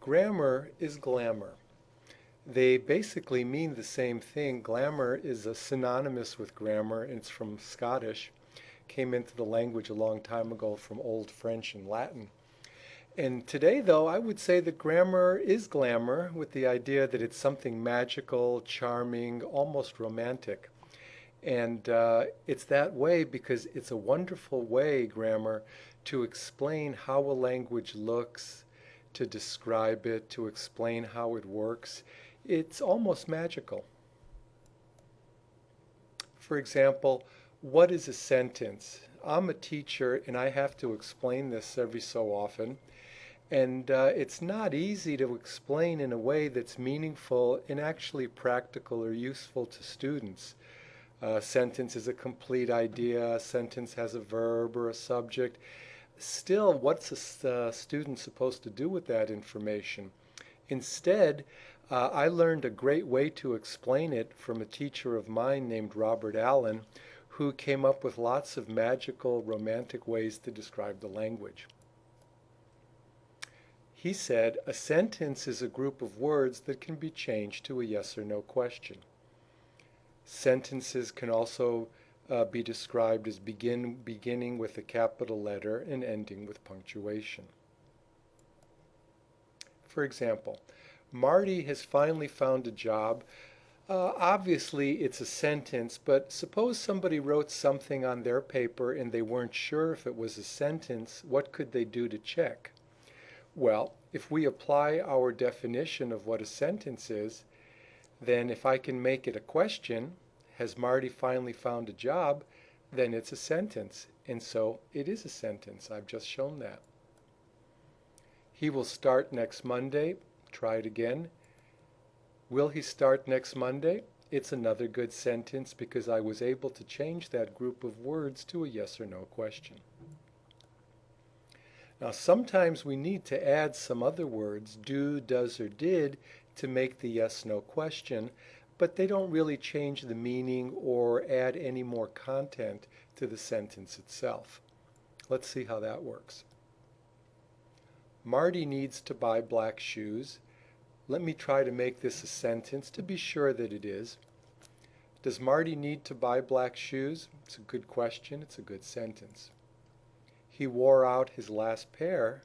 Grammar is glamour. They basically mean the same thing. Glamour is a synonymous with grammar, and it's from Scottish. Came into the language a long time ago from Old French and Latin. And today, though, I would say that grammar is glamour with the idea that it's something magical, charming, almost romantic. And it's that way because it's a wonderful way, grammar, to explain how a language looks, to describe it, to explain how it works. It's almost magical. For example, what is a sentence? I'm a teacher and I have to explain this every so often. And it's not easy to explain in a way that's meaningful and actually practical or useful to students. A sentence is a complete idea. A sentence has a verb or a subject. Still, what's a student supposed to do with that information? Instead, I learned a great way to explain it from a teacher of mine named Robert Allen, who came up with lots of magical, romantic ways to describe the language. He said, a sentence is a group of words that can be changed to a yes or no question. Sentences can also be described as beginning with a capital letter and ending with punctuation. For example, Marty has finally found a job. Obviously, it's a sentence, but suppose somebody wrote something on their paper and they weren't sure if it was a sentence, what could they do to check? Well, if we apply our definition of what a sentence is, then if I can make it a question, has Marty finally found a job, then it's a sentence. And so it is a sentence. I've just shown that. He will start next Monday. Try it again. Will he start next Monday? It's another good sentence because I was able to change that group of words to a yes or no question. Now, sometimes we need to add some other words, do, does, or did, to make the yes-no question, but they don't really change the meaning or add any more content to the sentence itself. Let's see how that works. Marty needs to buy black shoes. Let me try to make this a sentence to be sure that it is. Does Marty need to buy black shoes? It's a good question. It's a good sentence. He wore out his last pair.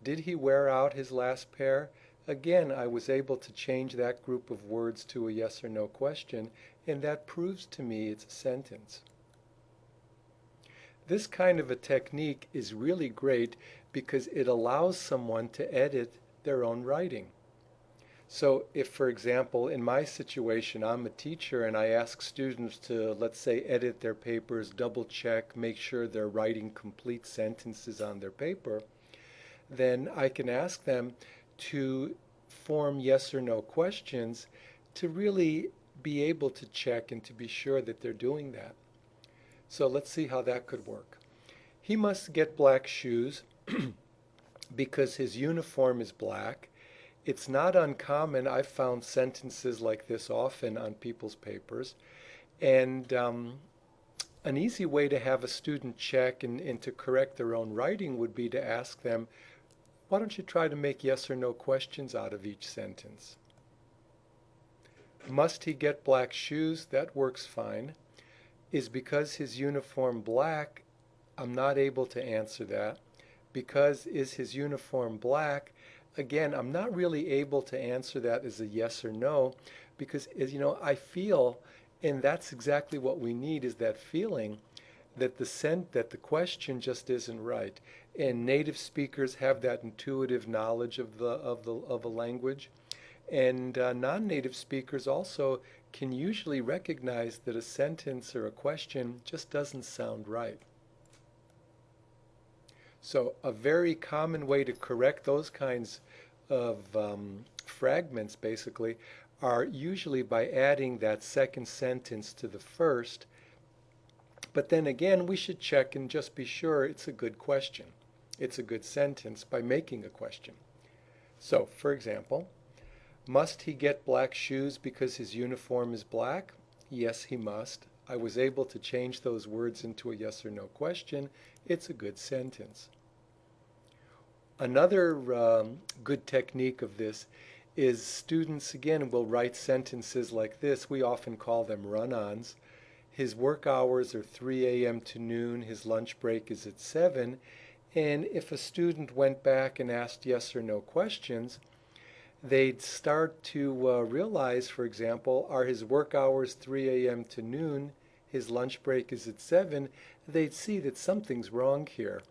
Did he wear out his last pair? Again, I was able to change that group of words to a yes or no question, and that proves to me it's a sentence. This kind of a technique is really great because it allows someone to edit their own writing. So if, for example, in my situation, I'm a teacher and I ask students to, let's say, edit their papers, double check, make sure they're writing complete sentences on their paper, then I can ask them to form yes or no questions to really be able to check and to be sure that they're doing that. So let's see how that could work. He must get black shoes because his uniform is black. It's not uncommon. I've found sentences like this often on people's papers. And an easy way to have a student check and to correct their own writing would be to ask them, why don't you try to make yes or no questions out of each sentence? Must he get black shoes? That works fine. Is because his uniform black? I'm not able to answer that. Because is his uniform black? Again, I'm not really able to answer that as a yes or no because, as you know, I feel, and that's exactly what we need, is that feeling that the question just isn't right. And native speakers have that intuitive knowledge of a language, and non-native speakers also can usually recognize that a sentence or a question just doesn't sound right. So a very common way to correct those kinds of fragments basically are usually by adding that second sentence to the first. But then again, we should check and just be sure it's a good question. It's a good sentence by making a question. So, for example, must he get black shoes because his uniform is black? Yes, he must. I was able to change those words into a yes or no question. It's a good sentence. Another good technique of this is students again will write sentences like this. We often call them run-ons. His work hours are 3 a.m. to noon. His lunch break is at 7. And if a student went back and asked yes or no questions, they'd start to realize, for example, are his work hours 3 a.m. to noon? His lunch break is at 7. They'd see that something's wrong here.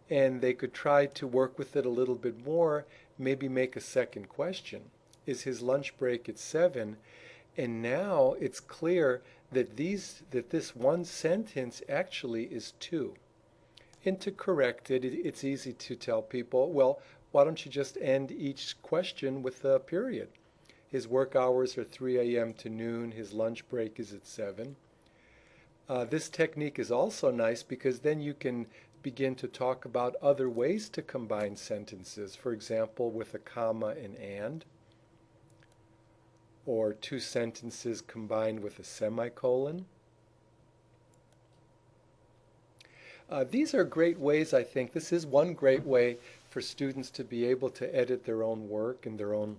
And they could try to work with it a little bit more, maybe make a second question. Is his lunch break at 7? And now it's clear that this one sentence actually is two. And to correct it, it's easy to tell people, well, why don't you just end each question with a period? His work hours are 3 a.m. to noon. His lunch break is at 7. This technique is also nice because then you can begin to talk about other ways to combine sentences. For example, with a comma and, or two sentences combined with a semicolon. These are great ways, I think. This is one great way for students to be able to edit their own work and their own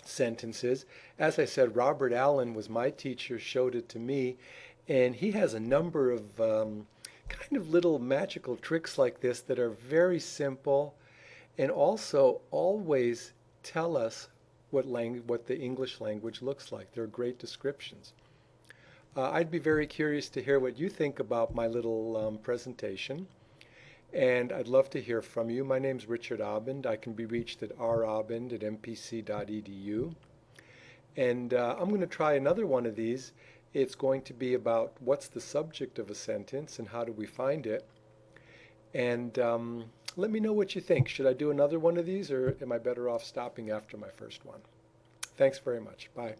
sentences. As I said, Robert Allen was my teacher, showed it to me, and he has a number of kind of little magical tricks like this that are very simple and also always tell us what the English language looks like. They're great descriptions. I'd be very curious to hear what you think about my little presentation, and I'd love to hear from you. My name's Richard Abend. I can be reached at rabend@mpc.edu. And I'm going to try another one of these. It's going to be about what's the subject of a sentence and how do we find it. And let me know what you think. Should I do another one of these, or am I better off stopping after my first one? Thanks very much. Bye.